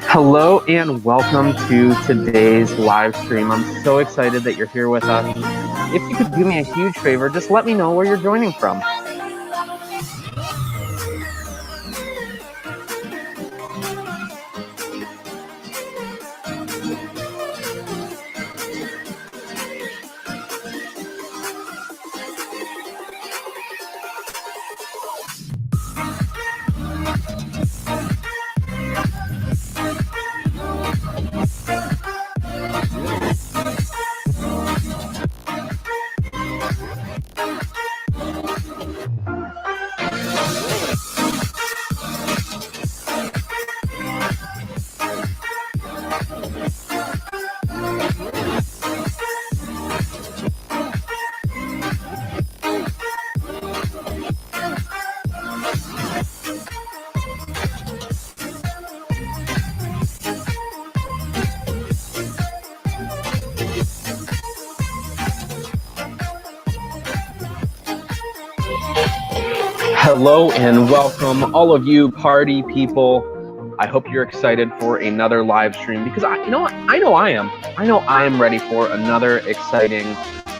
Hello and welcome to today's live stream. I'm so excited that you're here with us. If you could do me a huge favor, just let me know where you're joining from. Hello and welcome, all of you party people. I hope you're excited for another live stream because I know I am. I know I am ready for another exciting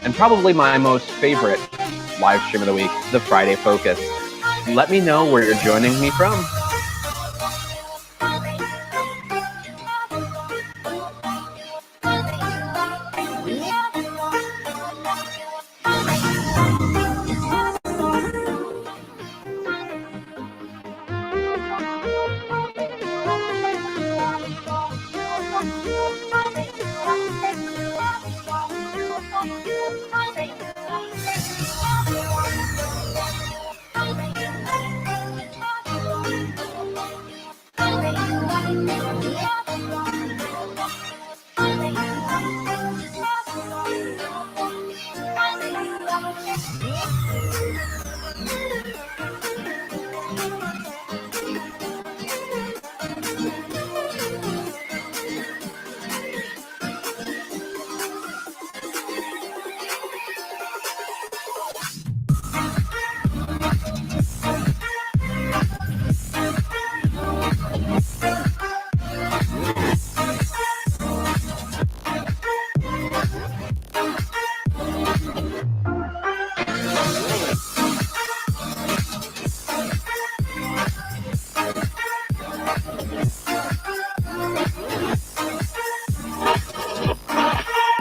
and probably my most favorite live stream of the week, the Friday Focus. Let me know where you're joining me from.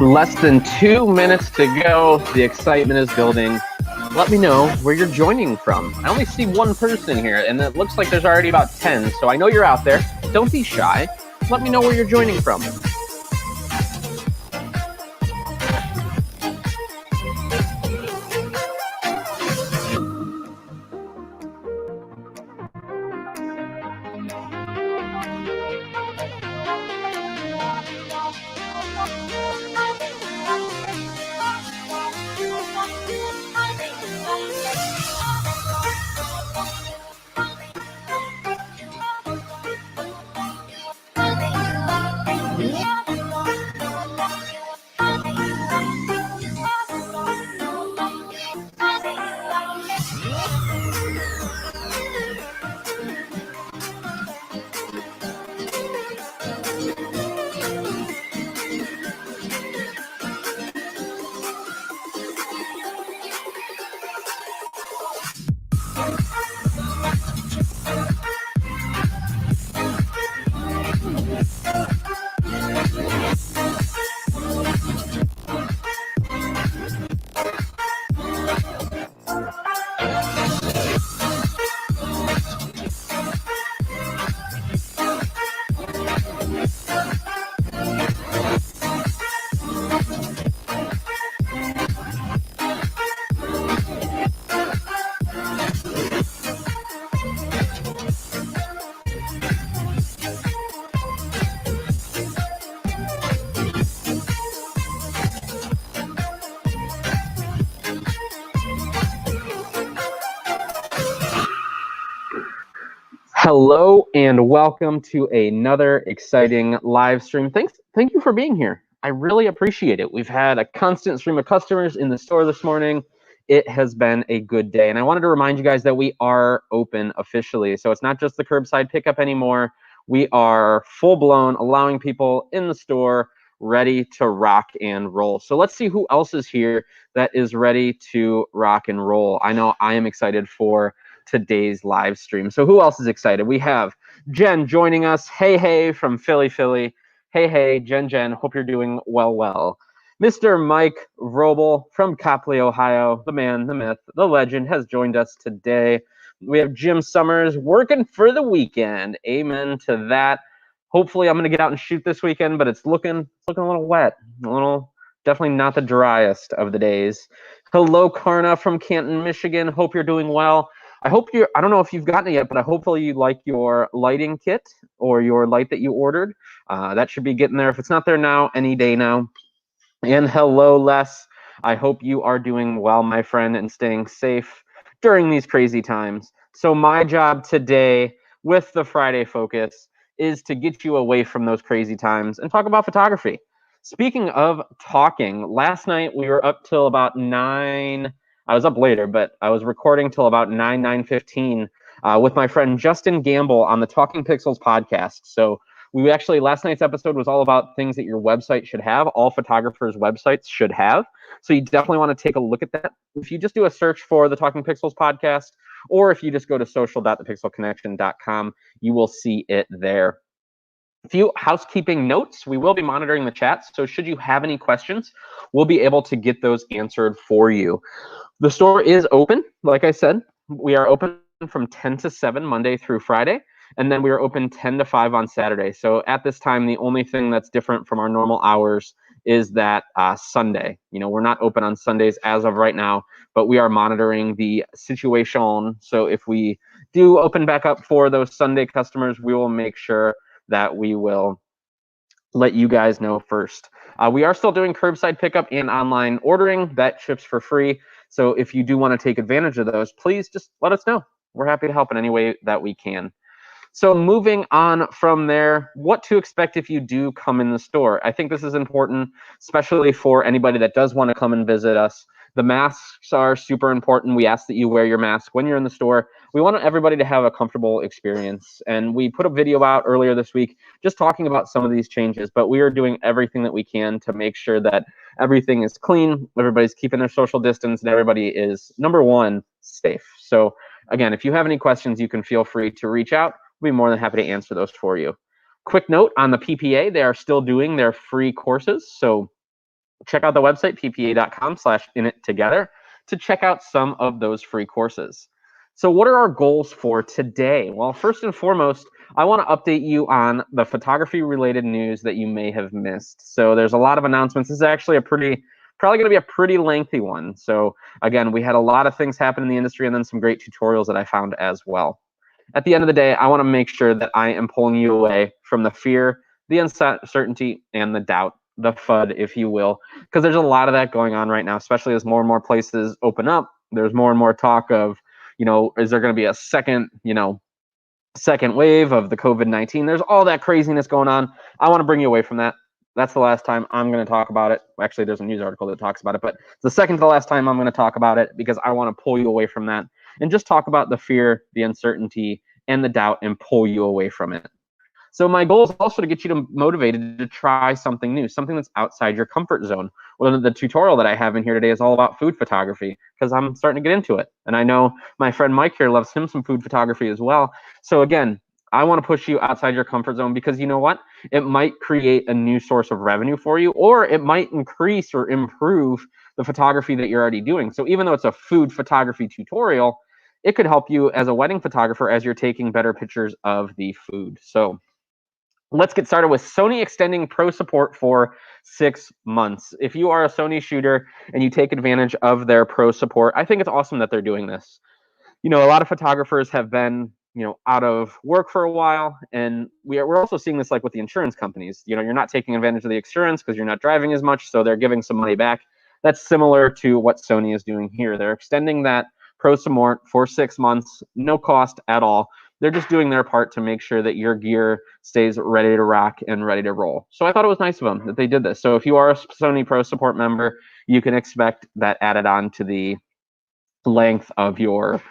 Less than 2 minutes to go. The excitement is building. Let me know where you're joining from. I only see one person here, and it looks like there's already about 10, so I know you're out there. Don't be shy. Let me know where you're joining from. Hello and welcome to another exciting live stream. Thank you for being here. I really appreciate it. We've had a constant stream of customers in the store this morning. It has been a good day. And I wanted to remind you guys that we are open officially. So it's not just the curbside pickup anymore. We are full blown, allowing people in the store ready to rock and roll. So let's see who else is here that is ready to rock and roll. I know I am excited for today's live stream. So who else is excited? We have Jen joining us. Hey, from Philly. Hey, Jen, hope you're doing well. Mr. Mike Robel from Copley, Ohio, the man, the myth, the legend, has joined us today. We have Jim Summers working for the weekend. Amen to that. Hopefully, I'm going to get out and shoot this weekend, but it's looking a little wet, definitely not the driest of the days. Hello, Karna from Canton, Michigan. Hope you're doing well. I don't know if you've gotten it yet, but hopefully you like your lighting kit or your light that you ordered. That should be getting there. If it's not there now, any day now. And hello, Les. I hope you are doing well, my friend, and staying safe during these crazy times. So my job today with the Friday Focus is to get you away from those crazy times and talk about photography. Speaking of talking, last night we were up till about 9. I was up later, but I was recording till about 9:15 with my friend Justin Gamble on the Talking Pixels podcast. So last night's episode was all about things that your website should have. All photographers' websites should have. So you definitely want to take a look at that. If you just do a search for the Talking Pixels podcast, or if you just go to social.thepixelconnection.com, you will see it there. A few housekeeping notes. We will be monitoring the chat, so should you have any questions, we'll be able to get those answered for you. The store is open, like I said. We are open from 10 to 7 Monday through Friday, and then we are open 10 to 5 on Saturday. So at this time, the only thing that's different from our normal hours is that Sunday. We're not open on Sundays as of right now, but we are monitoring the situation. So if we do open back up for those Sunday customers, we will make sure that we will let you guys know first. We are still doing curbside pickup and online ordering. That ships for free. So if you do want to take advantage of those, please just let us know. We're happy to help in any way that we can. So moving on from there, what to expect if you do come in the store. I think this is important, especially for anybody that does want to come and visit us. The masks are super important. We ask that you wear your mask when you're in the store. We want everybody to have a comfortable experience. And we put a video out earlier this week just talking about some of these changes, but we are doing everything that we can to make sure that everything is clean, everybody's keeping their social distance, and everybody is, number one, safe. So again, if you have any questions, you can feel free to reach out. We'll be more than happy to answer those for you. Quick note on the PPA, they are still doing their free courses. So check out the website, ppa.com/inittogether, to check out some of those free courses. So what are our goals for today? Well, first and foremost, I want to update you on the photography-related news that you may have missed. So there's a lot of announcements. This is actually probably going to be a pretty lengthy one. So again, we had a lot of things happen in the industry and then some great tutorials that I found as well. At the end of the day, I want to make sure that I am pulling you away from the fear, the uncertainty, and the doubt, the FUD, if you will, because there's a lot of that going on right now, especially as more and more places open up. There's more and more talk of, is there going to be a second wave of the COVID-19? There's all that craziness going on. I want to bring you away from that. That's the last time I'm going to talk about it. Actually, there's a news article that talks about it, but it's the second to the last time I'm going to talk about it because I want to pull you away from that and just talk about the fear, the uncertainty, and the doubt and pull you away from it. So my goal is also to get you motivated to try something new, something that's outside your comfort zone. Well, the tutorial that I have in here today is all about food photography because I'm starting to get into it. And I know my friend Mike here loves him some food photography as well. So again, I want to push you outside your comfort zone because you know what? It might create a new source of revenue for you, or it might increase or improve the photography that you're already doing. So even though it's a food photography tutorial, it could help you as a wedding photographer as you're taking better pictures of the food. So let's get started with Sony extending pro support for 6 months. If you are a Sony shooter and you take advantage of their pro support, I think it's awesome that they're doing this. A lot of photographers have been, out of work for a while, and we're also seeing this like with the insurance companies. You're not taking advantage of the insurance because you're not driving as much, so they're giving some money back. That's similar to what Sony is doing here. They're extending that pro support for 6 months, no cost at all. They're just doing their part to make sure that your gear stays ready to rock and ready to roll. So I thought it was nice of them that they did this. So if you are a Sony Pro Support member, you can expect that added on to the length of your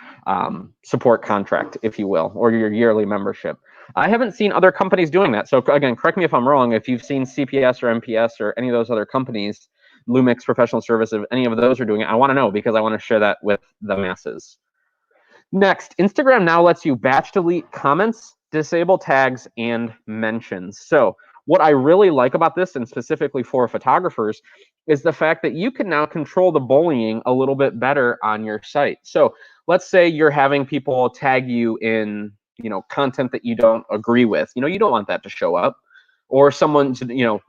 support contract, if you will, or your yearly membership. I haven't seen other companies doing that. So again, correct me if I'm wrong. If you've seen CPS or MPS or any of those other companies, Lumix Professional Service, if any of those are doing it, I want to know because I want to share that with the masses. Next, Instagram now lets you batch delete comments, disable tags, and mentions. So what I really like about this, and specifically for photographers, is the fact that you can now control the bullying a little bit better on your site. So let's say you're having people tag you in, content that you don't agree with. You don't want that to show up. Or someone,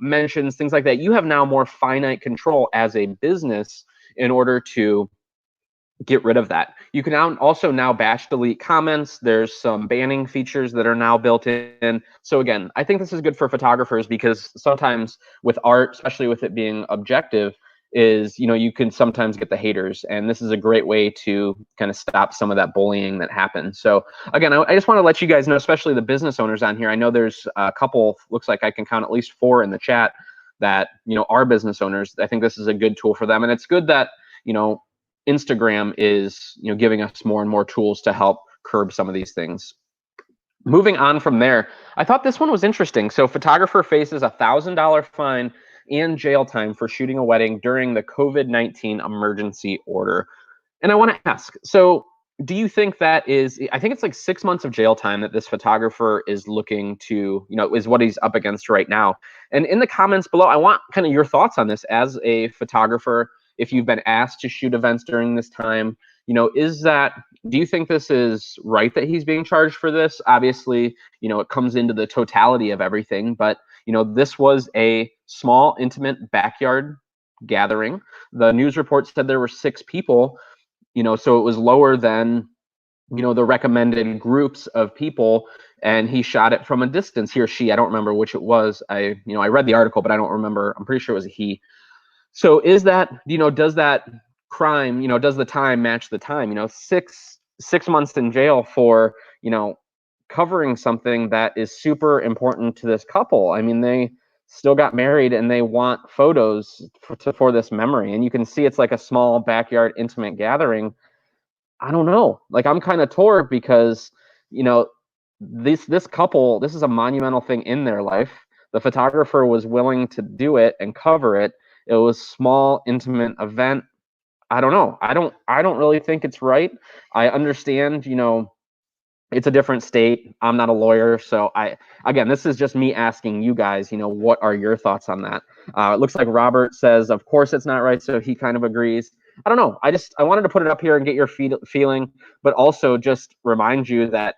mentions things like that. You have now more finite control as a business in order to get rid of that. You can now batch delete comments. There's some banning features that are now built in. So again, I think this is good for photographers because sometimes with art, especially with it being objective, is you can sometimes get the haters, and this is a great way to kind of stop some of that bullying that happens. So again, I just want to let you guys know, especially the business owners on here. I know there's a couple, looks like I can count at least 4 in the chat that are business owners. I think this is a good tool for them, and it's good that Instagram is giving us more and more tools to help curb some of these things. Moving on from there, I thought this one was interesting. So photographer faces a $1,000 fine and jail time for shooting a wedding during the COVID-19 emergency order. And I want to ask, so do you think that is, I think it's like 6 months of jail time that this photographer is looking to, is what he's up against right now. And in the comments below, I want kind of your thoughts on this as a photographer. If you've been asked to shoot events during this time, do you think this is right that he's being charged for this? Obviously, it comes into the totality of everything, but this was a small, intimate backyard gathering. The news report said there were 6 people, so it was lower than the recommended groups of people, and he shot it from a distance. He or she, I don't remember which it was. I read the article, but I don't remember. I'm pretty sure it was a he. So is that, does that crime, does the time match the time? 6 months in jail for, covering something that is super important to this couple. I mean, they still got married and they want photos for this memory. And you can see it's like a small backyard intimate gathering. I don't know. Like, I'm kind of torn because, this couple, this is a monumental thing in their life. The photographer was willing to do it and cover it. It was small, intimate event. I don't know. I don't really think it's right. I understand, it's a different state. I'm not a lawyer. So again, this is just me asking you guys, what are your thoughts on that? It looks like Robert says, of course it's not right. So he kind of agrees. I don't know. I wanted to put it up here and get your feeling, but also just remind you that,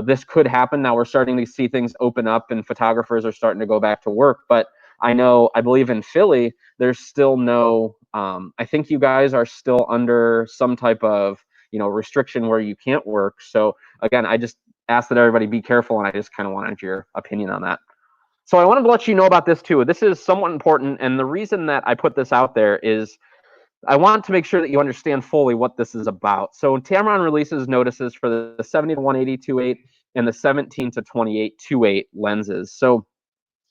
this could happen. Now we're starting to see things open up and photographers are starting to go back to work. But I believe in Philly, there's still no, I think you guys are still under some type of, restriction where you can't work. So again, I just ask that everybody be careful, and I just kind of wanted your opinion on that. So I wanted to let you know about this too. This is somewhat important, and the reason that I put this out there is I want to make sure that you understand fully what this is about. So Tamron releases notices for the 70 to 180 2.8 and the 17 to 28 2.8 lenses. So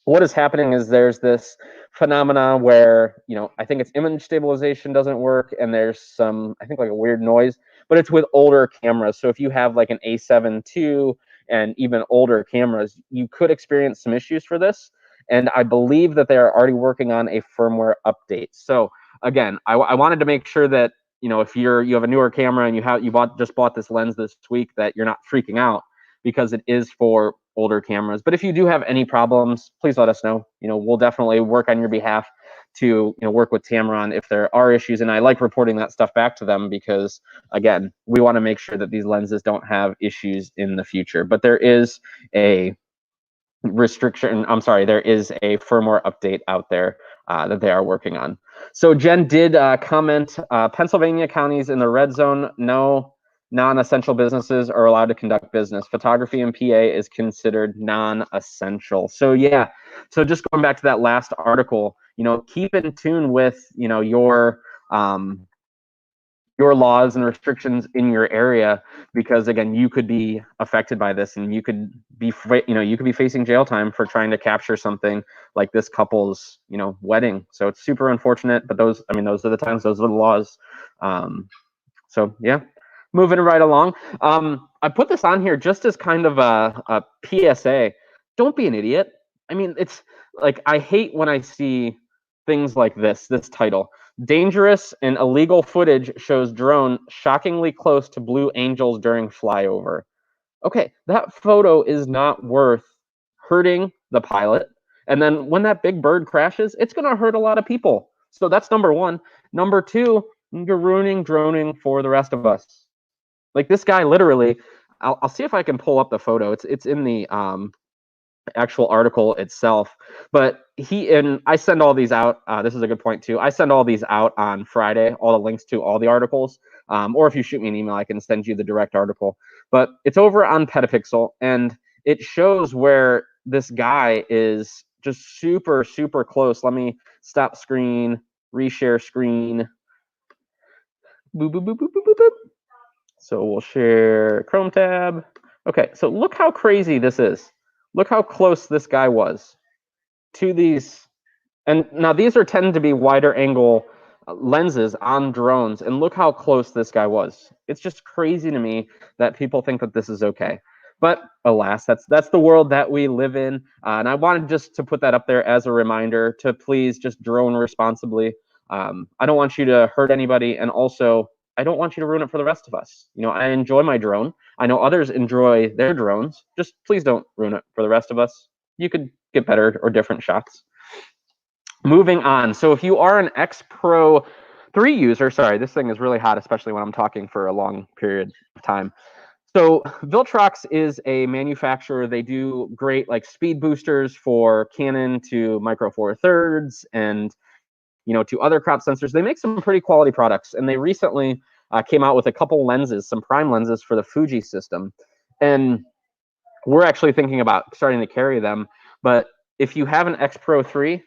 what is happening is there's this phenomena where, I think it's image stabilization doesn't work, and there's some, I think, like a weird noise, but it's with older cameras. So if you have like an A7 II and even older cameras, you could experience some issues for this. And I believe that they are already working on a firmware update. So again, I wanted to make sure that, if you have a newer camera and you just bought this lens this week, that you're not freaking out, because it is for older cameras. But if you do have any problems, please let us know. We'll definitely work on your behalf to work with Tamron if there are issues. And I like reporting that stuff back to them because, again, we want to make sure that these lenses don't have issues in the future. But there is a restriction. I'm sorry, there is a firmware update out there that they are working on. So Jen did comment, Pennsylvania counties in the red zone, no non-essential businesses are allowed to conduct business. Photography in PA is considered non-essential. So yeah, so just going back to that last article, keep in tune with, your your laws and restrictions in your area, because again, you could be affected by this, and you could be, you could be facing jail time for trying to capture something like this couple's, wedding. So it's super unfortunate, but those are the times, those are the laws. So yeah, moving right along. I put this on here just as kind of a PSA. Don't be an idiot. I mean, it's like, I hate when I see things like this title. Dangerous and illegal footage shows drone shockingly close to Blue Angels during flyover. Okay, that photo is not worth hurting the pilot. And then when that big bird crashes, it's going to hurt a lot of people. So that's number one. Number two, you're ruining droning for the rest of us. Like, this guy literally, I'll see if I can pull up the photo. It's in the actual article itself, but I send all these out. This is a good point too. I send all these out on Friday, all the links to all the articles, or if you shoot me an email, I can send you the direct article. But it's over on Petapixel, and it shows where this guy is just super, super close. Let me stop screen, reshare screen. Boop, boop, boop, boop, boop, boop, boop. So we'll share Chrome tab. Okay, so look how crazy this is. Look how close this guy was to these. And now these tend to be wider angle lenses on drones, and look how close this guy was. It's just crazy to me that people think that this is okay. But alas, that's the world that we live in. And I wanted just to put that up there as a reminder to please just drone responsibly. I don't want you to hurt anybody, and also I don't want you to ruin it for the rest of us. I enjoy my drone. I know others enjoy their drones. Just please don't ruin it for the rest of us. You could get better or different shots. Moving on. So if you are an X Pro 3 user, sorry, this thing is really hot, especially when I'm talking for a long period of time. So Viltrox is a manufacturer. They do great like speed boosters for Canon to Micro Four Thirds, and to other crop sensors. They make some pretty quality products, and they recently came out with a couple lenses, some prime lenses for the Fuji system, and we're actually thinking about starting to carry them. But if you have an X Pro 3,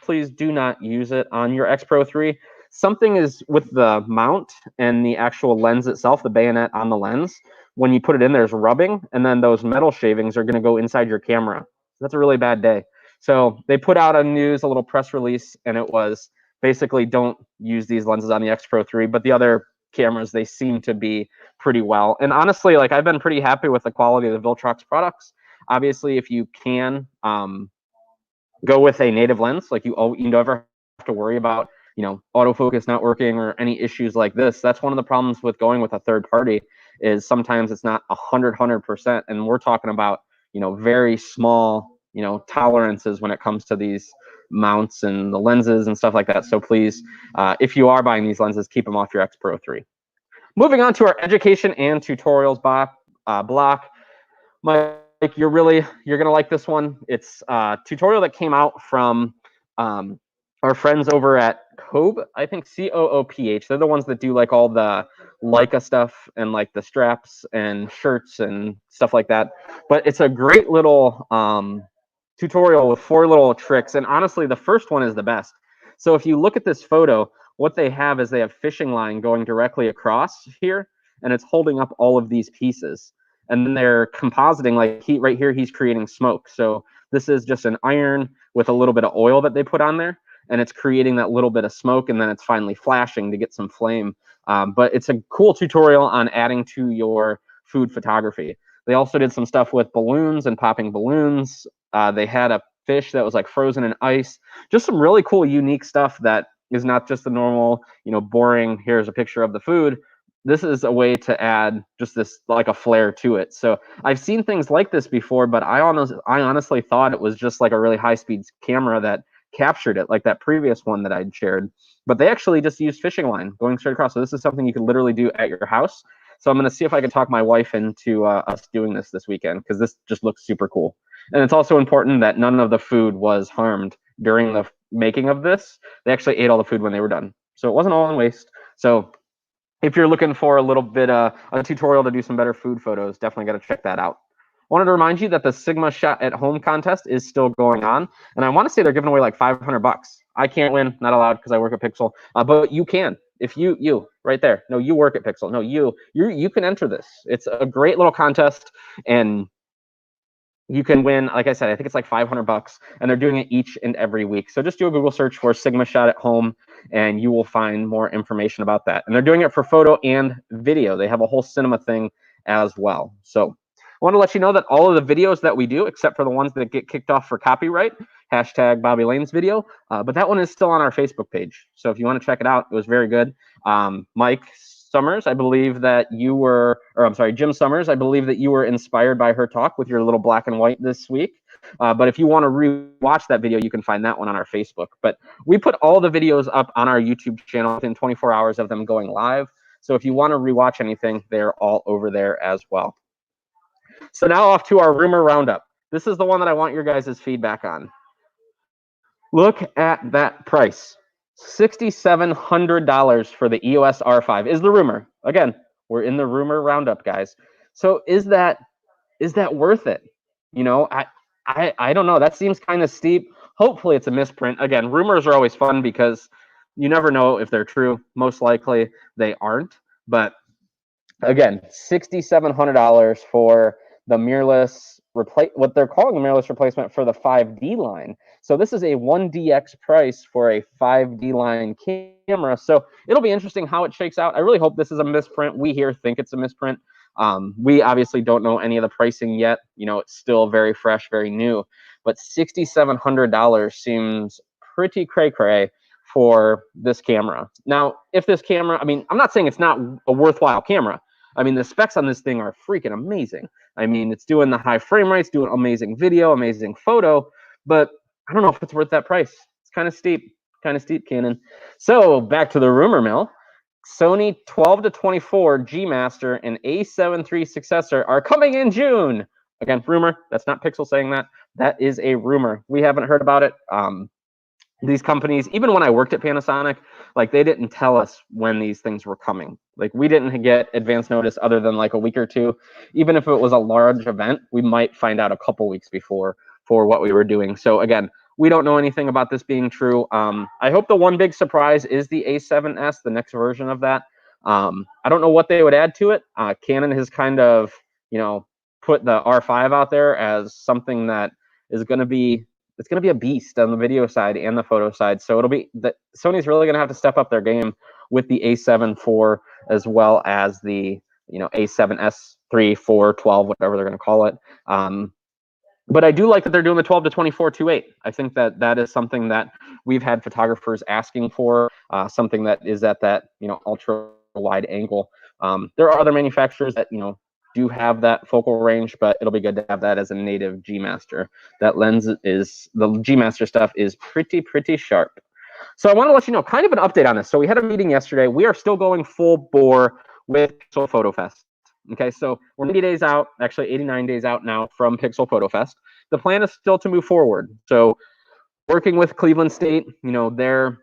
please do not use it on your X Pro 3. Something is with the mount and the actual lens itself, the bayonet on the lens. When you put it in, there's rubbing, and then those metal shavings are going to go inside your camera. That's a really bad day. So they put out a little press release, and it was basically, don't use these lenses on the X Pro 3, but the other cameras, they seem to be pretty well. And honestly, like, I've been pretty happy with the quality of the Viltrox products. Obviously, if you can go with a native lens, like you never have to worry about autofocus not working or any issues like this. That's one of the problems with going with a third party, is sometimes it's not 100%, and we're talking about very small tolerances when it comes to these mounts and the lenses and stuff like that. So please, if you are buying these lenses, keep them off your X Pro 3. Moving on to our education and tutorials block. Mike, you're gonna like this one. It's a tutorial that came out from our friends over at Coop, I think COOPH. They're the ones that do like all the Leica stuff and like the straps and shirts and stuff like that. But it's a great little tutorial with 4 little tricks. And honestly, the first one is the best. So if you look at this photo, what they have is they have fishing line going directly across here, and it's holding up all of these pieces. And then they're compositing, like right here, he's creating smoke. So this is just an iron with a little bit of oil that they put on there, and it's creating that little bit of smoke, and then it's finally flashing to get some flame. But it's a cool tutorial on adding to your food photography. They also did some stuff with balloons and popping balloons. They had a fish that was like frozen in ice. Just some really cool, unique stuff that is not just the normal, boring, here's a picture of the food. This is a way to add just this, like, a flair to it. So I've seen things like this before, but I honestly thought it was just like a really high-speed camera that captured it, like that previous one that I'd shared. But they actually just used fishing line going straight across. So this is something you can literally do at your house. So I'm going to see if I can talk my wife into us doing this weekend, because this just looks super cool. And it's also important that none of the food was harmed during the making of this. They actually ate all the food when they were done. So it wasn't all in waste. So if you're looking for a little bit a tutorial to do some better food photos, definitely got to check that out. I wanted to remind you that the Sigma Shot at Home contest is still going on, and I want to say they're giving away like $500. I can't win, not allowed, because I work at Pixel, but you can. if you right there, no, you work at Pixel, no, you can enter this. It's a great little contest, and you can win, like I said, I think it's like $500, and they're doing it each and every week. So just do a Google search for Sigma Shot at Home, and you will find more information about that. And they're doing it for photo and video. They have a whole cinema thing as well. So I want to let you know that all of the videos that we do, except for the ones that get kicked off for copyright, hashtag Bobby Lane's video, but that one is still on our Facebook page. So if you want to check it out, it was very good. Mike Summers, I believe that you were, or I'm sorry, Jim Summers, I believe that you were inspired by her talk with your little black and white this week. But if you want to re-watch that video, you can find that one on our Facebook. But we put all the videos up on our YouTube channel within 24 hours of them going live. So if you want to re-watch anything, they're all over there as well. So now off to our rumor roundup. This is the one that I want your guys' feedback on. Look at that price. $6,700 for the EOS R5 is the rumor. Again, we're in the rumor roundup, guys. So is that worth it? You know, I don't know. That seems kind of steep. Hopefully it's a misprint. Again, rumors are always fun because you never know if they're true. Most likely they aren't. But again, $6,700 for the mirrorless what they're calling the mirrorless replacement for the 5D line. So this is a 1DX price for a 5D line camera. So it'll be interesting how it shakes out. I really hope this is a misprint. We here think it's a misprint. We obviously don't know any of the pricing yet. You know, it's still very fresh, very new. But $6,700 seems pretty cray-cray for this camera. Now, if this camera, I mean, I'm not saying it's not a worthwhile camera. I mean, the specs on this thing are freaking amazing. I mean, it's doing the high frame rates, doing amazing video, amazing photo, but I don't know if it's worth that price. It's kind of steep, Canon. So back to the rumor mill. Sony 12 to 24 G Master and A7 III successor are coming in June. Again, rumor. That's not Pixel saying that. That is a rumor. We haven't heard about it. These companies, even when I worked at Panasonic, like they didn't tell us when these things were coming. Like we didn't get advance notice other than like a week or two. Even if it was a large event, we might find out a couple weeks before for what we were doing. So again, we don't know anything about this being true. I hope the one big surprise is the A7S, the next version of that. I don't know what they would add to it. Canon has kind of, you know, put the R5 out there as something that is going to be, it's going to be a beast on the video side and the photo side. So it'll be that Sony's really going to have to step up their game with the A7 IV as well as the, you know, A7S 3, 4, 12, whatever they're going to call it. But I do like that they're doing the 12 to 24 2.8. I think that that is something that we've had photographers asking for, something that is at that, you know, ultra wide angle. There are other manufacturers that, you know, do have that focal range, but it'll be good to have that as a native G Master. That lens is, the G Master stuff is pretty sharp. So I want to let you know kind of an update on this. So we had a meeting yesterday. We are still going full bore with Pixel Photo Fest. Okay, so we're 90 days out, actually 89 days out now from Pixel Photo Fest. The plan is still to move forward. So working with Cleveland State, you know, they're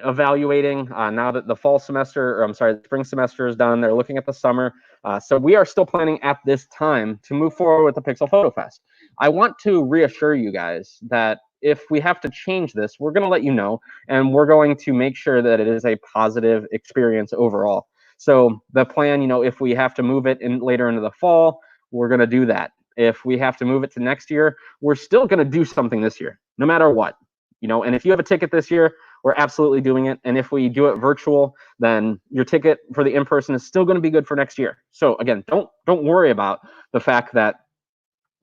evaluating now that the fall semester, or I'm sorry, the spring semester is done. They're looking at the summer. So we are still planning at this time to move forward with the Pixel Photo Fest. I want to reassure you guys that if we have to change this, we're going to let you know, and we're going to make sure that it is a positive experience overall. So the plan, you know, if we have to move it in later into the fall, we're going to do that. If we have to move it to next year, we're still going to do something this year, no matter what. You know, and if you have a ticket this year, we're absolutely doing it. And if we do it virtual, then your ticket for the in-person is still going to be good for next year. So again, don't worry about the fact that,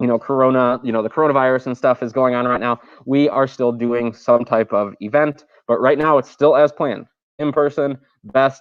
you know, Corona, you know, the coronavirus and stuff is going on right now. We are still doing some type of event, but right now it's still as planned. In person, best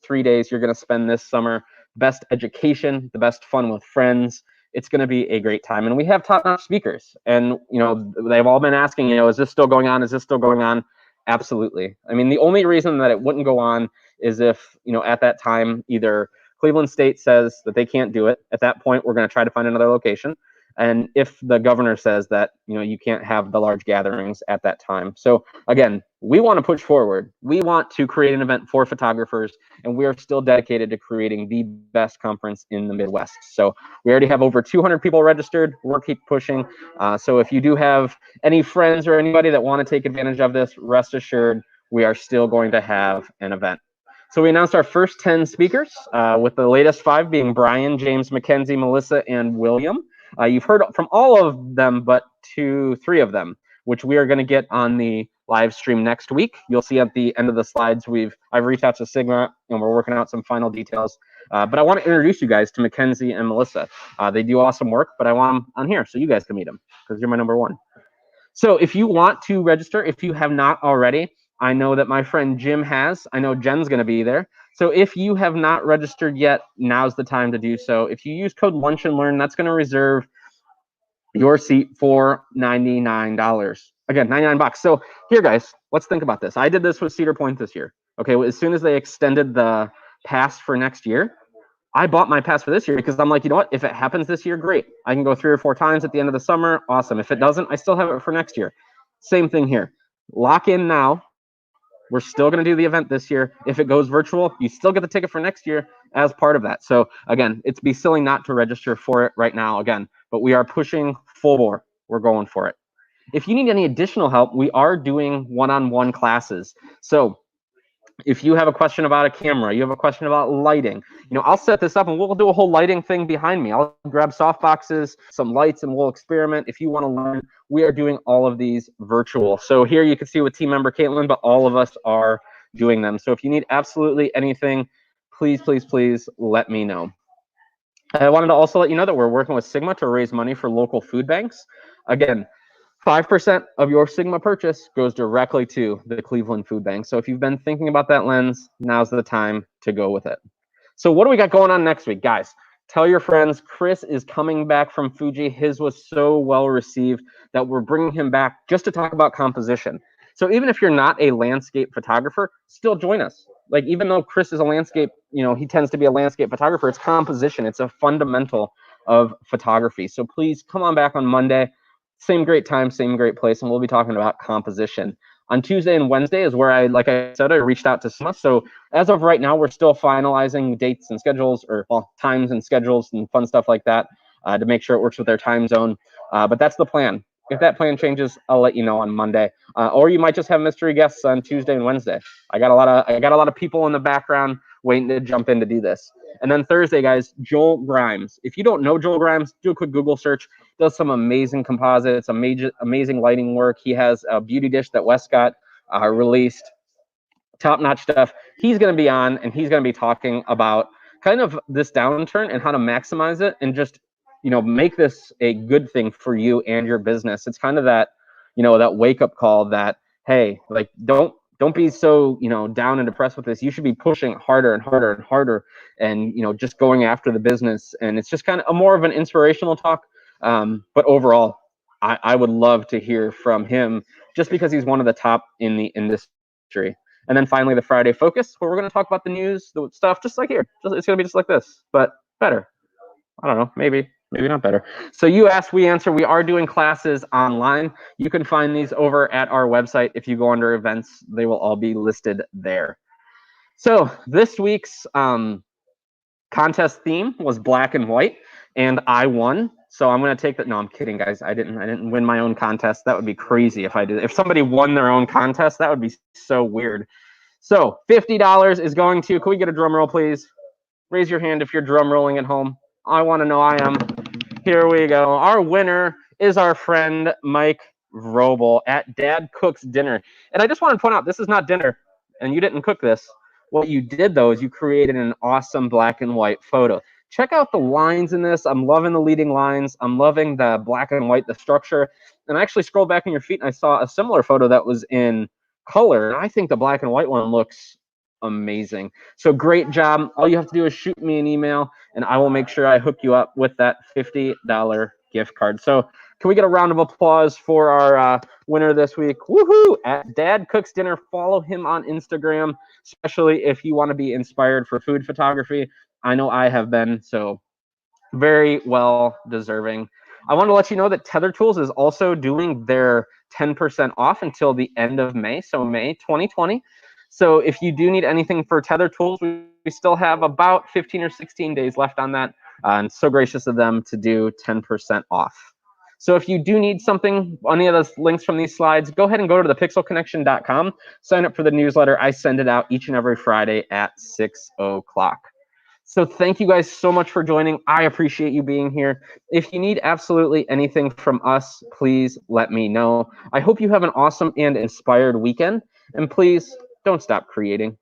3 days you're going to spend this summer, best education, the best fun with friends. It's going to be a great time. And we have top-notch speakers. And, you know, they've all been asking, you know, is this still going on? Is this still going on? Absolutely. I mean, the only reason that it wouldn't go on is if, you know, at that time, either Cleveland State says that they can't do it. At that point, we're going to try to find another location. And if the governor says that, you know, you can't have the large gatherings at that time. So again, we want to push forward. We want to create an event for photographers, and we are still dedicated to creating the best conference in the Midwest. So we already have over 200 people registered. We'll keep pushing. So if you do have any friends or anybody that want to take advantage of this, rest assured, we are still going to have an event. So we announced our first 10 speakers, with the latest 5 being Brian, James, Mackenzie, Melissa, and William. You've heard from all of them but 3 of them, which we are going to get on the live stream next week. You'll see at the end of the slides, I've reached out to Sigma and we're working out some final details. But I want to introduce you guys to Mackenzie and Melissa. They do awesome work, but I want them on here so you guys can meet them because you're my number one. So if you want to register, if you have not already, I know that my friend Jim has. I know Jen's going to be there. So if you have not registered yet, now's the time to do so. If you use code Lunch and Learn, that's going to reserve your seat for $99. Again, $99. So here, guys, let's think about this. I did this with Cedar Point this year. Okay, well, as soon as they extended the pass for next year, I bought my pass for this year because I'm like, you know what? If it happens this year, great. I can go 3 or 4 times at the end of the summer. Awesome. If it doesn't, I still have it for next year. Same thing here. Lock in now. We're still going to do the event this year. If it goes virtual, you still get the ticket for next year as part of that. So again, it'd be silly not to register for it right now again, but we are pushing full bore. We're going for it. If you need any additional help, we are doing one-on-one classes. So if you have a question about a camera, you have a question about lighting, I'll set this up and we'll do a whole lighting thing behind me. I'll grab soft boxes, some lights, and we'll experiment. If you want to learn, we are doing all of these virtual. So here you can see with team member Caitlin, but all of us are doing them. So if you need absolutely anything, please, please, please let me know. I wanted to also let you know that we're working with Sigma to raise money for local food banks. Again, 5% of your Sigma purchase goes directly to the Cleveland Food Bank. So if you've been thinking about that lens, now's the time to go with it. So what do we got going on next week? Guys, tell your friends, Chris is coming back from Fuji. His was so well received that we're bringing him back just to talk about composition. So even if you're not a landscape photographer, still join us. Like, even though Chris is a landscape, he tends to be a landscape photographer, it's composition. It's a fundamental of photography. So please come on back on Monday. Same great time, same great place, and we'll be talking about composition. On Tuesday and Wednesday is where like I said, I reached out to Sigma. So as of right now, we're still finalizing dates and schedules, or times and schedules and fun stuff like that, to make sure it works with their time zone. But that's the plan. If that plan changes, I'll let you know on Monday. Or you might just have mystery guests on Tuesday and Wednesday. I got a lot of people in the background waiting to jump in to do this. And then Thursday, guys, Joel Grimes. If you don't know Joel Grimes, do a quick Google search. Does some amazing composites, amazing lighting work. He has a beauty dish that Westcott released. Top-notch stuff. He's going to be on, and he's going to be talking about kind of this downturn and how to maximize it and just, make this a good thing for you and your business. It's kind of that, that wake-up call that, hey, like, don't be so, down and depressed with this. You should be pushing harder and harder and harder and, just going after the business. And it's just kind of more of an inspirational talk. But overall, I would love to hear from him just because he's one of the top in the industry. And then finally, the Friday Focus, where we're going to talk about the news, the stuff, just like here. It's going to be just like this, but better. I don't know, maybe not better. So you ask, we answer. We are doing classes online. You can find these over at our website. If you go under events, they will all be listed there. So this week's contest theme was black and white, and I won. So I'm going to take that. No, I'm kidding, guys. I didn't win my own contest. That would be crazy if I did. If somebody won their own contest, that would be so weird. So $50 is going to, can we get a drum roll, please? Raise your hand if you're drum rolling at home. I want to know I am. Here we go. Our winner is our friend Mike Vrobel at Dad Cooks Dinner. And I just want to point out, this is not dinner, and you didn't cook this. What you did, though, is you created an awesome black and white photo. Check out the lines in this. I'm loving the leading lines. I'm loving the black and white, the structure. And I actually scrolled back in your feed, and I saw a similar photo that was in color. And I think the black and white one looks amazing. So great job. All you have to do is shoot me an email, and I will make sure I hook you up with that $50 gift card. So can we get a round of applause for our winner this week? Woohoo! At Dad Cooks Dinner. Follow him on Instagram, especially if you want to be inspired for food photography. I know I have been, so very well deserving. I want to let you know that Tether Tools is also doing their 10% off until the end of May, so May 2020. So if you do need anything for Tether Tools, we still have about 15 or 16 days left on that. And so gracious of them to do 10% off. So if you do need something, any of those links from these slides, go ahead and go to thepixelconnection.com, sign up for the newsletter. I send it out each and every Friday at 6 o'clock. So thank you guys so much for joining. I appreciate you being here. If you need absolutely anything from us, please let me know. I hope you have an awesome and inspired weekend. And please don't stop creating.